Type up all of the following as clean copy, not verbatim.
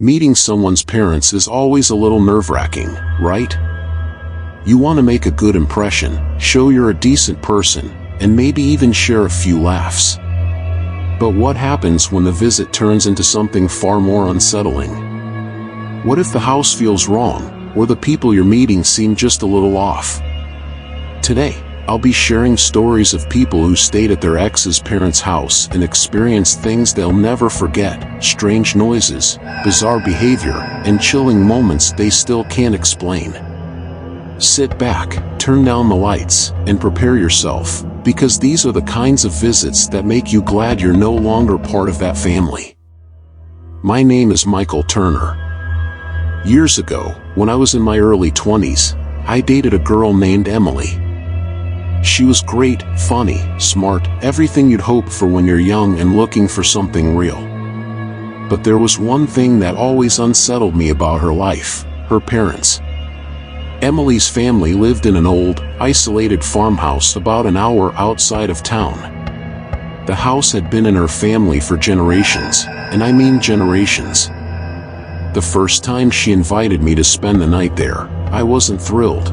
Meeting someone's parents is always a little nerve-wracking, right? You want to make a good impression, show you're a decent person, and maybe even share a few laughs. But what happens when the visit turns into something far more unsettling? What if the house feels wrong, or the people you're meeting seem just a little off? Today, I'll be sharing stories of people who stayed at their ex's parents' house and experienced things they'll never forget, strange noises, bizarre behavior, and chilling moments they still can't explain. Sit back, turn down the lights, and prepare yourself, because these are the kinds of visits that make you glad you're no longer part of that family. My name is Michael Turner. Years ago, when I was in my early 20s, I dated a girl named Emily. She was great, funny, smart, everything you'd hope for when you're young and looking for something real. But there was one thing that always unsettled me about her life: her parents. Emily's family lived in an old, isolated farmhouse about an hour outside of town. The house had been in her family for generations, and I mean generations. The first time she invited me to spend the night there, I wasn't thrilled.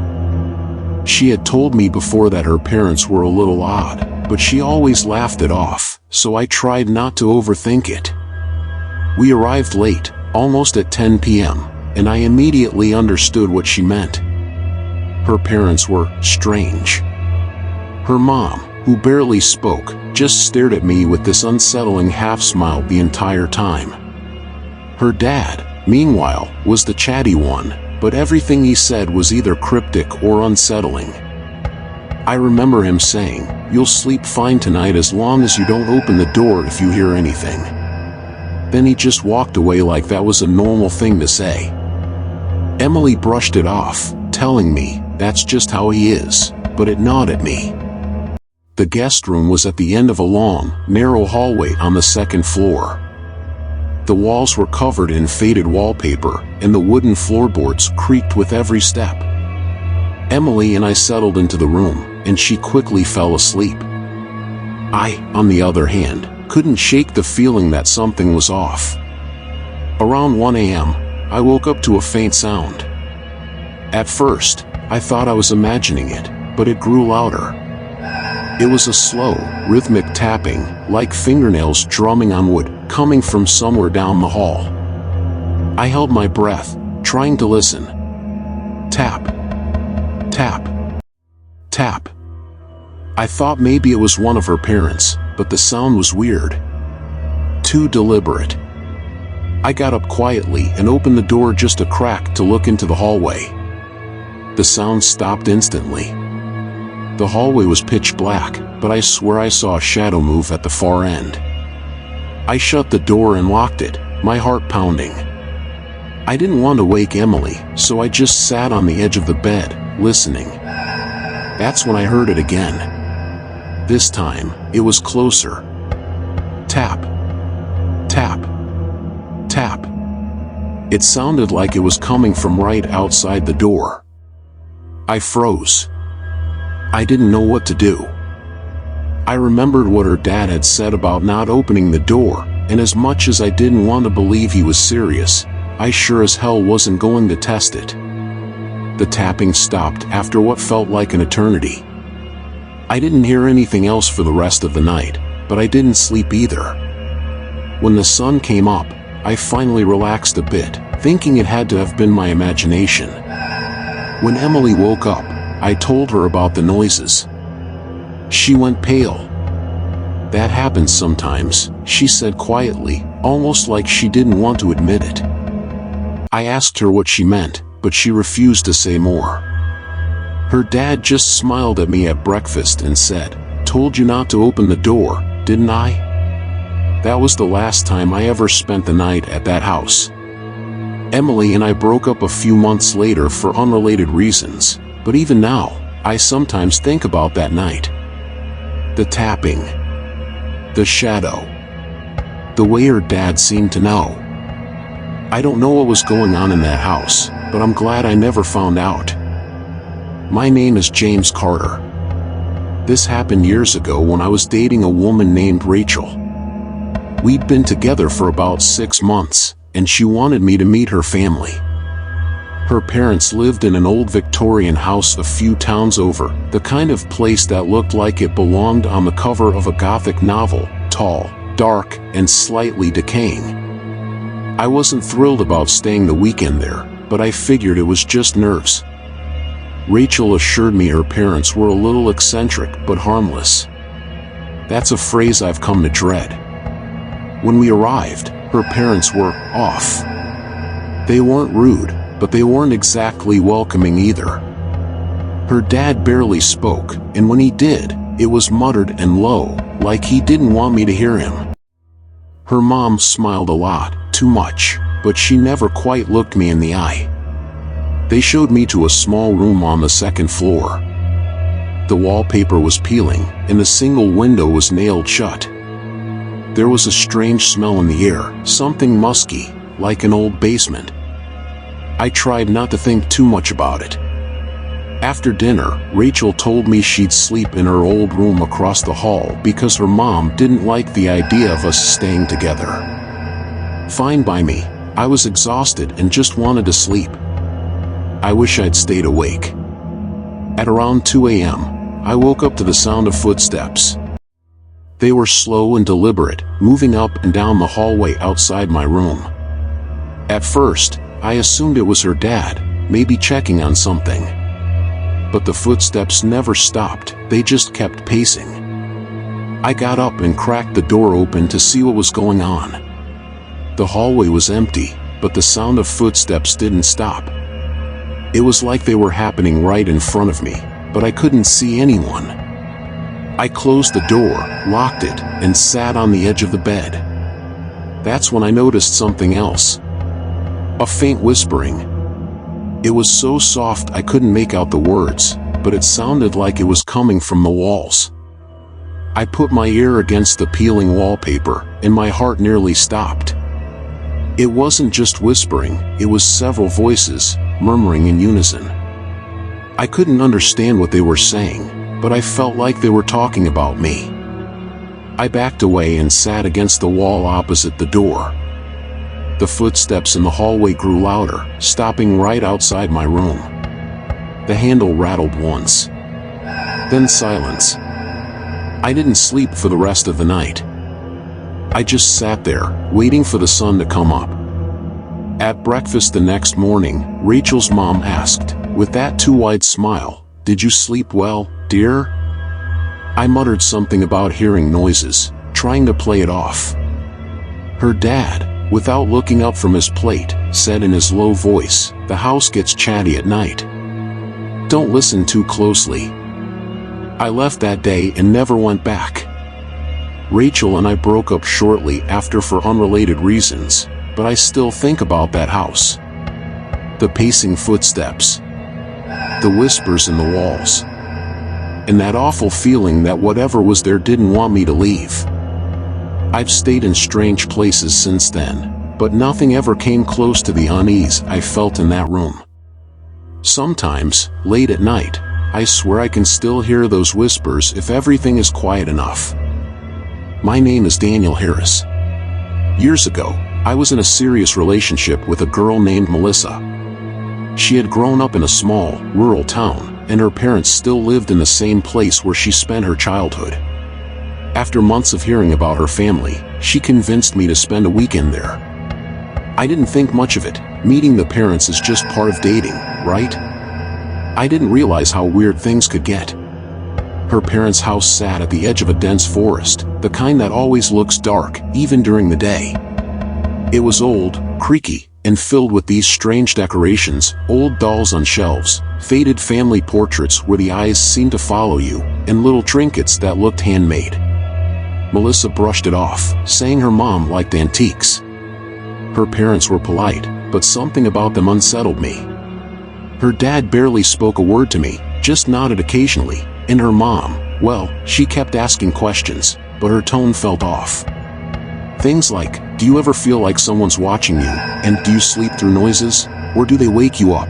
She had told me before that her parents were a little odd, but she always laughed it off, so I tried not to overthink it. We arrived late, almost at 10 p.m., and I immediately understood what she meant. Her parents were strange. Her mom, who barely spoke, just stared at me with this unsettling half-smile the entire time. Her dad, meanwhile, was the chatty one, but everything he said was either cryptic or unsettling. I remember him saying, "You'll sleep fine tonight as long as you don't open the door if you hear anything." Then he just walked away like that was a normal thing to say. Emily brushed it off, telling me, "That's just how he is," but it gnawed at me. The guest room was at the end of a long, narrow hallway on the second floor. The walls were covered in faded wallpaper, and the wooden floorboards creaked with every step. Emily and I settled into the room, and she quickly fell asleep. I, on the other hand, couldn't shake the feeling that something was off. Around 1 a.m., I woke up to a faint sound. At first, I thought I was imagining it, but it grew louder. It was a slow, rhythmic tapping, like fingernails drumming on wood, coming from somewhere down the hall. I held my breath, trying to listen. Tap. Tap. Tap. I thought maybe it was one of her parents, but the sound was weird. Too deliberate. I got up quietly and opened the door just a crack to look into the hallway. The sound stopped instantly. The hallway was pitch black, but I swear I saw a shadow move at the far end. I shut the door and locked it, my heart pounding. I didn't want to wake Emily, so I just sat on the edge of the bed, listening. That's when I heard it again. This time, it was closer. Tap. Tap. Tap. It sounded like it was coming from right outside the door. I froze. I didn't know what to do. I remembered what her dad had said about not opening the door, and as much as I didn't want to believe he was serious, I sure as hell wasn't going to test it. The tapping stopped after what felt like an eternity. I didn't hear anything else for the rest of the night, but I didn't sleep either. When the sun came up, I finally relaxed a bit, thinking it had to have been my imagination. When Emily woke up, I told her about the noises. She went pale. "That happens sometimes," she said quietly, almost like she didn't want to admit it. I asked her what she meant, but she refused to say more. Her dad just smiled at me at breakfast and said, "Told you not to open the door, didn't I?" That was the last time I ever spent the night at that house. Emily and I broke up a few months later for unrelated reasons, but even now, I sometimes think about that night. The tapping. The shadow. The way her dad seemed to know. I don't know what was going on in that house, but I'm glad I never found out. My name is James Carter. This happened years ago when I was dating a woman named Rachel. We'd been together for about 6 months, and she wanted me to meet her family. Her parents lived in an old Victorian house a few towns over, the kind of place that looked like it belonged on the cover of a Gothic novel, tall, dark, and slightly decaying. I wasn't thrilled about staying the weekend there, but I figured it was just nerves. Rachel assured me her parents were a little eccentric but harmless. That's a phrase I've come to dread. When we arrived, her parents were off. They weren't rude, but they weren't exactly welcoming either. Her dad barely spoke, and when he did, it was muttered and low, like he didn't want me to hear him. Her mom smiled a lot, too much, but she never quite looked me in the eye. They showed me to a small room on the second floor. The wallpaper was peeling, and the single window was nailed shut. There was a strange smell in the air, something musky, like an old basement. I tried not to think too much about it. After dinner, Rachel told me she'd sleep in her old room across the hall because her mom didn't like the idea of us staying together. Fine by me. I was exhausted and just wanted to sleep. I wish I'd stayed awake. At around 2 a.m., I woke up to the sound of footsteps. They were slow and deliberate, moving up and down the hallway outside my room. At first, I assumed it was her dad, maybe checking on something. But the footsteps never stopped, they just kept pacing. I got up and cracked the door open to see what was going on. The hallway was empty, but the sound of footsteps didn't stop. It was like they were happening right in front of me, but I couldn't see anyone. I closed the door, locked it, and sat on the edge of the bed. That's when I noticed something else. A faint whispering. It was so soft I couldn't make out the words, but it sounded like it was coming from the walls. I put my ear against the peeling wallpaper, and my heart nearly stopped. It wasn't just whispering, it was several voices, murmuring in unison. I couldn't understand what they were saying, but I felt like they were talking about me. I backed away and sat against the wall opposite the door. The footsteps in the hallway grew louder, stopping right outside my room. The handle rattled once. Then silence. I didn't sleep for the rest of the night. I just sat there, waiting for the sun to come up. At breakfast the next morning, Rachel's mom asked, with that too wide smile, "Did you sleep well, dear?" I muttered something about hearing noises, trying to play it off. Her dad, without looking up from his plate, said in his low voice, "The house gets chatty at night. Don't listen too closely." I left that day and never went back. Rachel and I broke up shortly after for unrelated reasons, but I still think about that house. The pacing footsteps. The whispers in the walls. And that awful feeling that whatever was there didn't want me to leave. I've stayed in strange places since then, but nothing ever came close to the unease I felt in that room. Sometimes, late at night, I swear I can still hear those whispers if everything is quiet enough. My name is Daniel Harris. Years ago, I was in a serious relationship with a girl named Melissa. She had grown up in a small, rural town, and her parents still lived in the same place where she spent her childhood. After months of hearing about her family, she convinced me to spend a weekend there. I didn't think much of it. Meeting the parents is just part of dating, right? I didn't realize how weird things could get. Her parents' house sat at the edge of a dense forest, the kind that always looks dark, even during the day. It was old, creaky, and filled with these strange decorations, old dolls on shelves, faded family portraits where the eyes seemed to follow you, and little trinkets that looked handmade. Melissa brushed it off, saying her mom liked antiques. Her parents were polite, but something about them unsettled me. Her dad barely spoke a word to me, just nodded occasionally, and her mom, well, she kept asking questions, but her tone felt off. Things like, "Do you ever feel like someone's watching you, and do you sleep through noises, or do they wake you up?"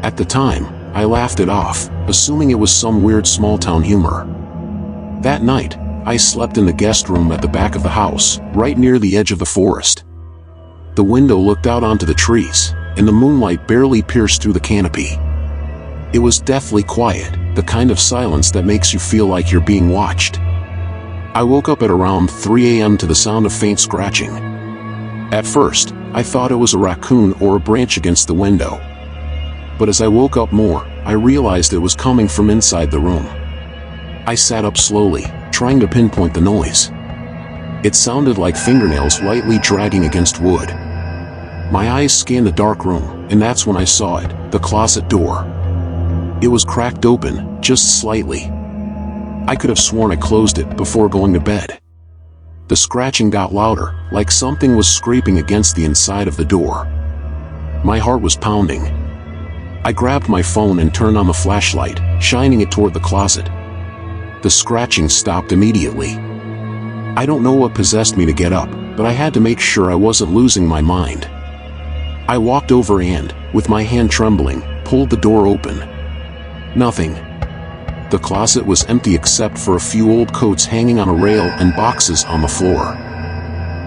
At the time, I laughed it off, assuming it was some weird small-town humor. That night, I slept in the guest room at the back of the house, right near the edge of the forest. The window looked out onto the trees, and the moonlight barely pierced through the canopy. It was deathly quiet, the kind of silence that makes you feel like you're being watched. I woke up at around 3 a.m. to the sound of faint scratching. At first, I thought it was a raccoon or a branch against the window. But as I woke up more, I realized it was coming from inside the room. I sat up slowly, trying to pinpoint the noise. It sounded like fingernails lightly dragging against wood. My eyes scanned the dark room, and that's when I saw it, the closet door. It was cracked open, just slightly. I could have sworn I closed it before going to bed. The scratching got louder, like something was scraping against the inside of the door. My heart was pounding. I grabbed my phone and turned on the flashlight, shining it toward the closet. The scratching stopped immediately. I don't know what possessed me to get up, but I had to make sure I wasn't losing my mind. I walked over and, with my hand trembling, pulled the door open. Nothing. The closet was empty except for a few old coats hanging on a rail and boxes on the floor.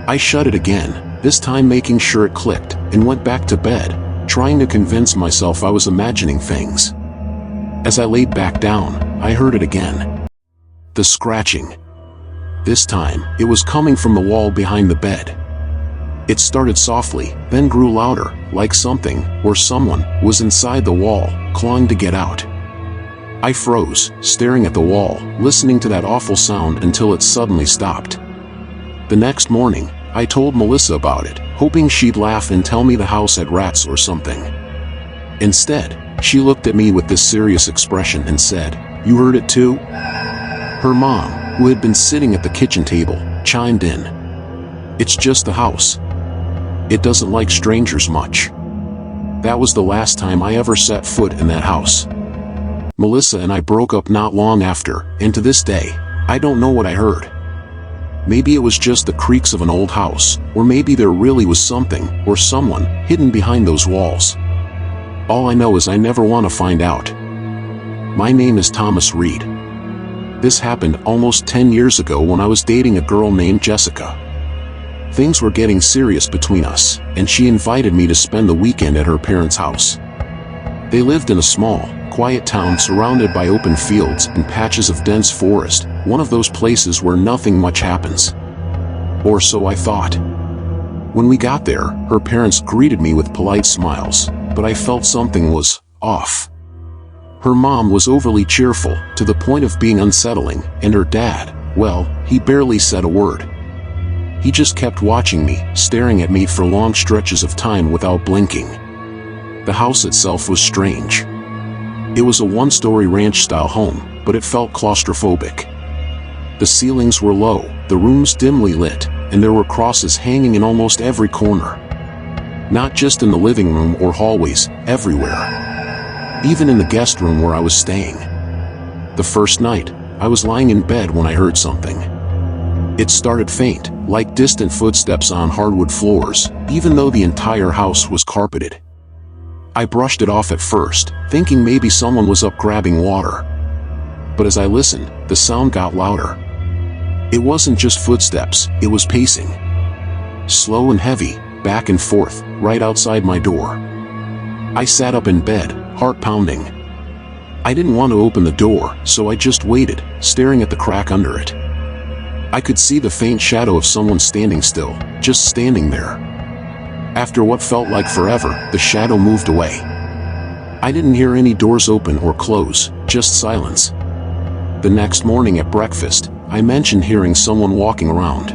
I shut it again, this time making sure it clicked, and went back to bed, trying to convince myself I was imagining things. As I laid back down, I heard it again. The scratching. This time, it was coming from the wall behind the bed. It started softly, then grew louder, like something, or someone, was inside the wall, clawing to get out. I froze, staring at the wall, listening to that awful sound until it suddenly stopped. The next morning, I told Melissa about it, hoping she'd laugh and tell me the house had rats or something. Instead, she looked at me with this serious expression and said, "You heard it too?" Her mom, who had been sitting at the kitchen table, chimed in. "It's just the house. It doesn't like strangers much." That was the last time I ever set foot in that house. Melissa and I broke up not long after, and to this day, I don't know what I heard. Maybe it was just the creaks of an old house, or maybe there really was something, or someone, hidden behind those walls. All I know is I never want to find out. My name is Thomas Reed. This happened almost 10 years ago when I was dating a girl named Jessica. Things were getting serious between us, and she invited me to spend the weekend at her parents' house. They lived in a small, quiet town surrounded by open fields and patches of dense forest, one of those places where nothing much happens. Or so I thought. When we got there, her parents greeted me with polite smiles, but I felt something was off. Her mom was overly cheerful, to the point of being unsettling, and her dad, well, he barely said a word. He just kept watching me, staring at me for long stretches of time without blinking. The house itself was strange. It was a one-story ranch-style home, but it felt claustrophobic. The ceilings were low, the rooms dimly lit, and there were crosses hanging in almost every corner. Not just in the living room or hallways, everywhere. Even in the guest room where I was staying. The first night, I was lying in bed when I heard something. It started faint, like distant footsteps on hardwood floors, even though the entire house was carpeted. I brushed it off at first, thinking maybe someone was up grabbing water. But as I listened, the sound got louder. It wasn't just footsteps, it was pacing. Slow and heavy, back and forth, right outside my door. I sat up in bed, heart pounding. I didn't want to open the door, so I just waited, staring at the crack under it. I could see the faint shadow of someone standing still, just standing there. After what felt like forever, the shadow moved away. I didn't hear any doors open or close, just silence. The next morning at breakfast, I mentioned hearing someone walking around.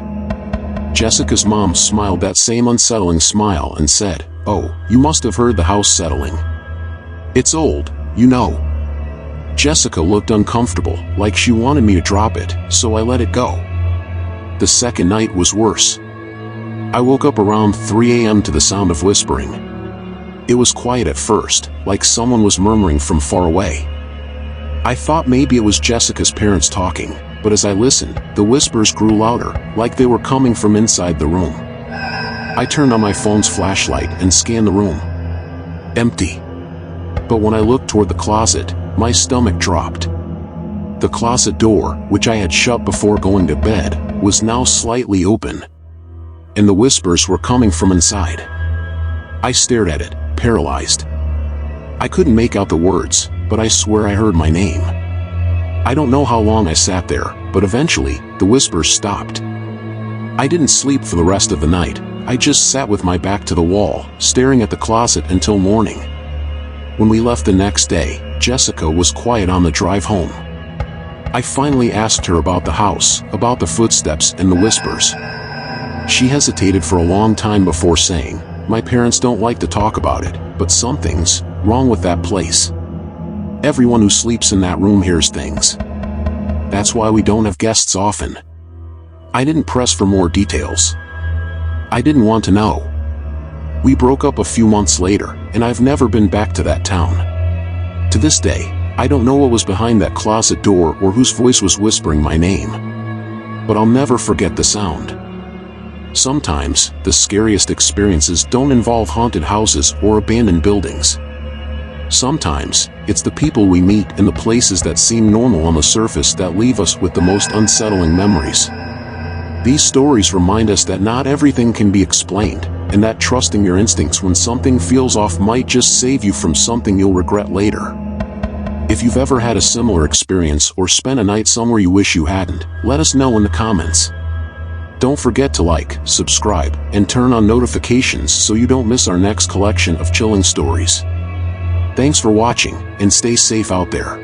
Jessica's mom smiled that same unsettling smile and said, "Oh, you must have heard the house settling. It's old, you know." Jessica looked uncomfortable, like she wanted me to drop it, so I let it go. The second night was worse. I woke up around 3 a.m. to the sound of whispering. It was quiet at first, like someone was murmuring from far away. I thought maybe it was Jessica's parents talking, but as I listened, the whispers grew louder, like they were coming from inside the room. I turned on my phone's flashlight and scanned the room. Empty. But when I looked toward the closet, my stomach dropped. The closet door, which I had shut before going to bed, was now slightly open. and the whispers were coming from inside. I stared at it, paralyzed. I couldn't make out the words, but I swear I heard my name. I don't know how long I sat there, but eventually, the whispers stopped. I didn't sleep for the rest of the night. I just sat with my back to the wall, staring at the closet until morning. When we left the next day, Jessica was quiet on the drive home. I finally asked her about the house, about the footsteps and the whispers. She hesitated for a long time before saying, "My parents don't like to talk about it, but something's wrong with that place. Everyone who sleeps in that room hears things. That's why we don't have guests often." I didn't press for more details. I didn't want to know. We broke up a few months later, and I've never been back to that town. To this day, I don't know what was behind that closet door or whose voice was whispering my name. But I'll never forget the sound. Sometimes, the scariest experiences don't involve haunted houses or abandoned buildings. Sometimes, it's the people we meet and the places that seem normal on the surface that leave us with the most unsettling memories. These stories remind us that not everything can be explained, and that trusting your instincts when something feels off might just save you from something you'll regret later. If you've ever had a similar experience or spent a night somewhere you wish you hadn't, let us know in the comments. Don't forget to like, subscribe, and turn on notifications so you don't miss our next collection of chilling stories. Thanks for watching, and stay safe out there.